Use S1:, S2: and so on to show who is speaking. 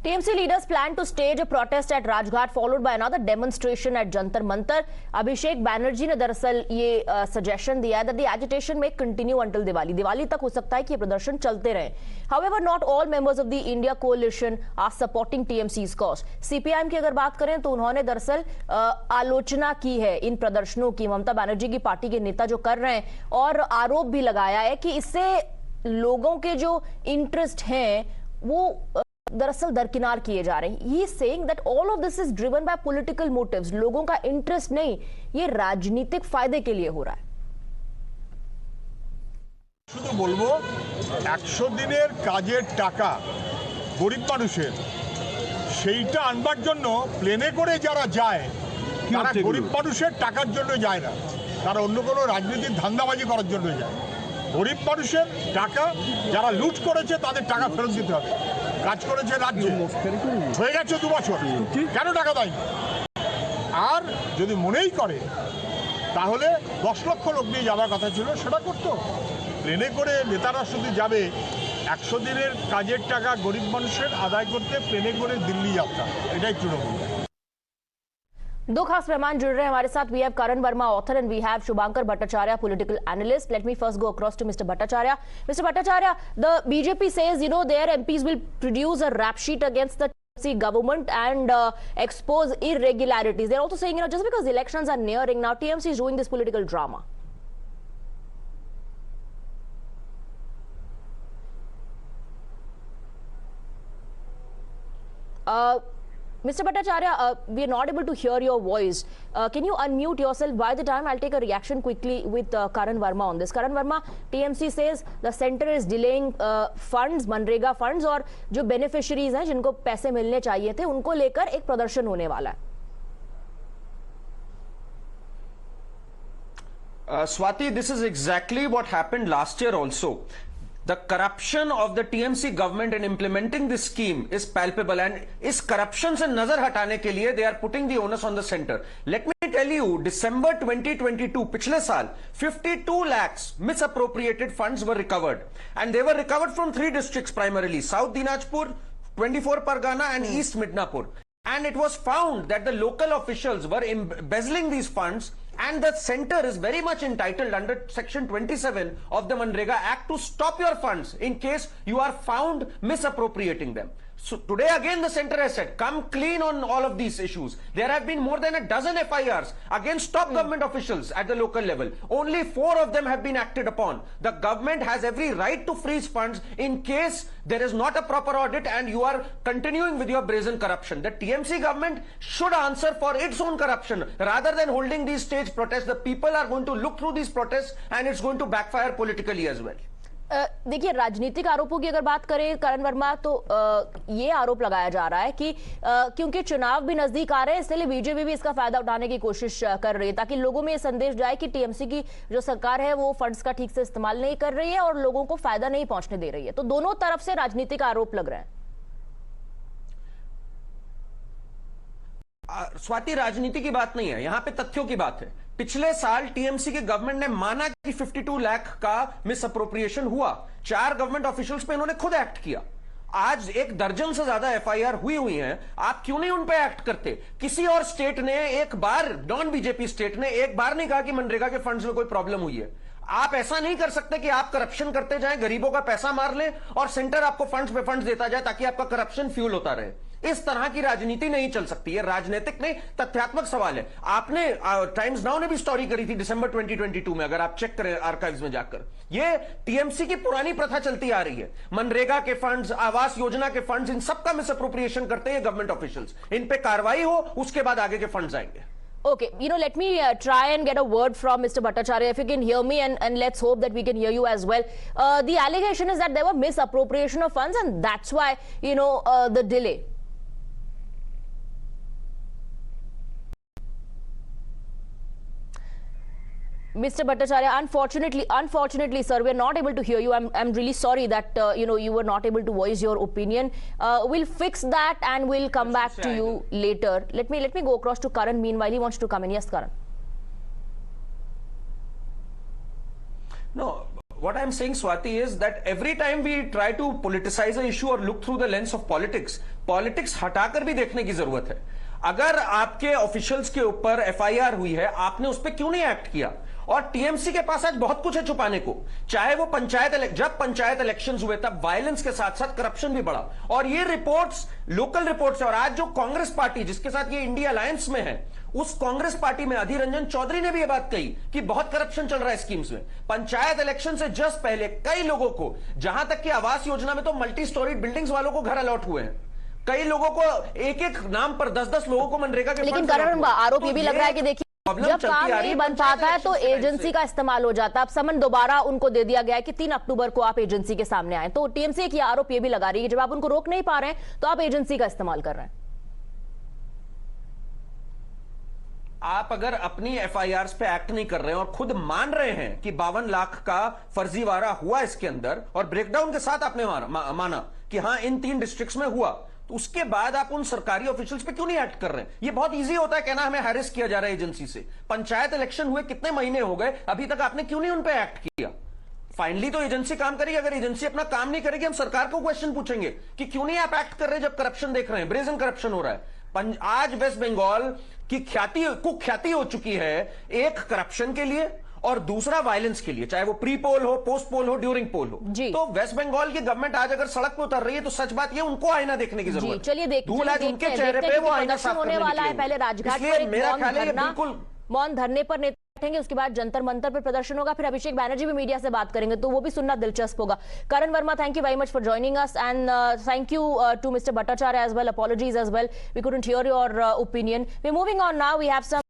S1: TMC leaders plan to stage a protest at Rajghat followed by another demonstration at Jantar Mantar. Abhishek Banerjee ने दरअसल ये suggestion दिया है that the agitation may continue until Diwali. Diwali तक हो सकता है कि ये प्रदर्शन चलते रहे. However, not all members of the India coalition are supporting TMC's cause. CPIM की अगर बात करें तो उन्होंने दरअसल आलोचना की है इन प्रदर्शनों की. ममता बनर्जी की पार्टी के नेता जो कर रहे हैं और आरोप भी लगाया है कि इससे लोगों के जो इंटरेस्ट हैं वो दरअसल दरकिनार किए जा रहे हैं. He saying that all of this is driven by political motives. लोगों का इंटरेस्ट नहीं, ये राजनीतिक फायदे के लिए हो रहा है.
S2: শুধু বলবো 100 দিনের কাজের টাকা গরিব মানুষের সেইটা আনবার জন্য প্লেনে করে যারা যায় তারা গরিব মানুষের টাকার জন্য যায় না, তারা অন্য কোনো রাজনীতির ধান্দাবাজি করার জন্য যায়. গরিব মানুষের টাকা যারা লুট করেছে তাদের টাকা ফেরত দিতে হবে. কাজ করেছে রাজ্যে, হয়ে গেছে 2 বছর, কেন টাকা দেয়নি? আর যদি মনেই করে তাহলে 10 লক্ষ লোক নিয়ে যাওয়ার কথা ছিল, সেটা করতো. প্লেনে করে নেতারা শুধু যাবে 100 দিনের কাজের টাকা গরিব মানুষের আদায় করতে প্লেনে করে দিল্লি যাত্রা, এটাই তৃণমূল.
S1: दो खास मेहमान जुड़ रहे हैं हमारे साथ. We have Karan Varma, author, and we have Shubhankar Bhattacharya, political analyst. Let me first go across to mister Bhattacharya. Mr. Bhattacharya, the BJP says, their MPs will produce a rap sheet against the TMC government and expose irregularities. They're also saying, just because elections are nearing now, TMC is doing this political drama. Mr. Bhattacharya, we are not able to hear your voice. Can you unmute yourself? By the time, I'll take a reaction quickly with Karan Verma on this. Karan Verma, TMC says the center is delaying funds, MNREGA funds, और जो beneficiaries हैं जिनको पैसे मिलने चाहिए थे उनको लेकर एक प्रदर्शन होने वाला है.
S3: Swati, this is exactly what happened last year also. The corruption of the TMC government in implementing this scheme is palpable, and इस corruption से नजर हटाने के लिए they are putting the onus on the center. Let me tell you, December 2022, पिछले साल 52 lakhs misappropriated funds were recovered, and they were recovered from 3 districts primarily: South Dinajpur, 24 Pargana, and East Midnapur. And it was found that the local officials were embezzling these funds, and the center is very much entitled under section 27 of the Manrega Act to stop your funds in case you are found misappropriating them. So today again the center has said, come clean on all of these issues. There have been more than a dozen FIRs against top government officials at the local level. Only 4 of them have been acted upon. The government has every right to freeze funds in case there is not a proper audit and you are continuing with your brazen corruption. The TMC government should answer for its own corruption rather than holding these stage protests. The people are going to look through these protests and it's going to backfire politically as well.
S1: देखिए, राजनीतिक आरोपों की अगर बात करें करण वर्मा, तो ये आरोप लगाया जा रहा है कि क्योंकि चुनाव भी नजदीक आ रहे हैं इसलिए बीजेपी भी इसका फायदा उठाने की कोशिश कर रही है ताकि लोगों में ये संदेश जाए कि टीएमसी की जो सरकार है वो फंड्स का ठीक से इस्तेमाल नहीं कर रही है और लोगों को फायदा नहीं पहुंचने दे रही है. तो दोनों तरफ से राजनीतिक आरोप लग रहे हैं.
S3: स्वाति, राजनीति की बात नहीं है, यहां पे तथ्यों की बात है. पिछले साल टीएमसी के गवर्नमेंट ने माना कि 52 लाख का मिस अप्रोप्रिएशन हुआ. 4 गवर्नमेंट ऑफिशियल्स पे इन्होंने खुद एक्ट किया. आज 1 दर्जन से ज्यादा एफआईआर हुई हैं. आप क्यों नहीं उन पे एक्ट करते? किसी और स्टेट ने एक बार, नॉन बीजेपी स्टेट ने एक बार नहीं कहा कि मनरेगा के फंड्स में कोई प्रॉब्लम हुई है. आप ऐसा नहीं कर सकते कि आप करप्शन करते जाएं, गरीबों का पैसा मार लें और सेंटर आपको फंड्स पे फंड्स देता जाए ताकि आपका करप्शन फ्यूल होता रहे. इस तरह की राजनीति नहीं चल सकती है. राजनीतिक नहीं, तथ्यात्मक सवाल है. आपने टाइम्स नाउ ने भी स्टोरी करी थी दिसंबर 2022 में, अगर आप चेक करें आर्काइव्स में जाकर. ये टीएमसी की पुरानी प्रथा चलती आ रही है. मनरेगा के फंड्स, आवास योजना के फंड्स, इन सबका मिस अप्रोप्रिएशन करते हैं गवर्नमेंट ऑफिशियल्स. इन पे कार्रवाई हो, उसके बाद आगे के फंड्स आएंगे.
S1: Okay, let me try and get a word from Mr. Bhattacharya. If you can hear me, and let's hope that we can hear you as well. The allegation is that there were misappropriation of funds and that's why, the delay. Mr. Bhattacharya, unfortunately, sir, we are not able to hear you. I'm really sorry that you were not able to voice your opinion. We'll fix that and we'll come back to you later. Let me go across to Karan. Meanwhile, he wants to come in. Yes, Karan.
S3: No, What I'm saying, Swati, is that every time we try to politicize an issue or look through the lens of politics, politics हटाकर भी देखने की जरूरत है। अगर आपके officials के ऊपर एफआईआर हुई है, आपने उस पर क्यों नहीं एक्ट किया? और टीएमसी के पास आज बहुत कुछ है छुपाने को। चाहे वो जब पंचायत इलेक्शंस हुए तब वायलेंस के साथ साथ करप्शन भी बढ़ा, और ये रिपोर्ट्स लोकल रिपोर्ट्स है। और आज जो कांग्रेस पार्टी जिसके साथ ये इंडिया अलायंस में है, उस कांग्रेस पार्टी में अधीर रंजन चौधरी ने भी ये बात कही कि बहुत करप्शन चल रहा है स्कीम्स में। पंचायत इलेक्शन से जस्ट पहले कई लोगों को, जहां तक कि आवास योजना में तो मल्टी स्टोरी बिल्डिंग्स वालों को घर अलॉट हुए हैं। कई लोगों को एक एक नाम पर 10-10 लोगों को मनरेगा के
S1: लेकिन करण, आरोप ये भी लग रहा है कि देखिए जब काम नहीं बन पाता है तो एजेंसी का इस्तेमाल हो जाता है। अब समन दोबारा उनको दे दिया गया है कि 3 अक्टूबर को आप एजेंसी के सामने आए। तो टीएमसी की आरोप ये भी लगा रही है जब आप उनको रोक नहीं पा रहे हैं तो आप एजेंसी का इस्तेमाल कर रहे हैं।
S3: आप अगर अपनी एफआईआर पे एक्ट नहीं कर रहे हैं और खुद मान रहे हैं कि 52 लाख का फर्जीवाड़ा हुआ इसके अंदर, और ब्रेकडाउन के साथ आपने माना कि हां इन 3 डिस्ट्रिक्ट्स में हुआ, तो उसके बाद आप उन सरकारी ऑफिशियल्स पे क्यों नहीं एक्ट कर रहे हैं? ये बहुत इजी होता है कहना हमें हैरेस किया जा रहा है एजेंसी से। पंचायत इलेक्शन हुए कितने महीने हो गए, अभी तक आपने क्यों नहीं उन पे एक्ट किया? फाइनली तो एजेंसी काम करेगी। अगर एजेंसी अपना काम नहीं करेगी, हम सरकार को क्वेश्चन पूछेंगे कि क्यों नहीं आप एक्ट कर रहे जब करप्शन देख रहे हैं, ब्रेजन करप्शन हो रहा है। आज वेस्ट बंगाल की कुख्याति हो चुकी है, एक करप्शन के लिए और दूसरा वायलेंस के लिए, चाहे वो प्री पोल हो, पोस्ट पोल हो, ड्यूरिंग पोल हो। तो वेस्ट बंगाल की गवर्नमेंट आज अगर सड़क पे उतर रही है तो सच बात ये उनको आईना देखने की जरूरत है।
S1: चलिए
S3: धूल आज उनके चेहरे पे वो आईना साफ
S1: होने वाला है। पहले राजघाट पर
S3: मेरा ख्याल है बिल्कुल
S1: मौन धरने पर बैठेंगे, उसके बाद जंतर मंतर पर प्रदर्शन होगा, फिर अभिषेक बैनर्जी भी मीडिया से बात करेंगे, तो वो भी सुनना दिलचस्प होगा। Karan Varma, thank you very much for joining us and thank you too mister Bhattacharya as well. Apologies as well, we couldn't hear your opinion. We're moving on now. We have some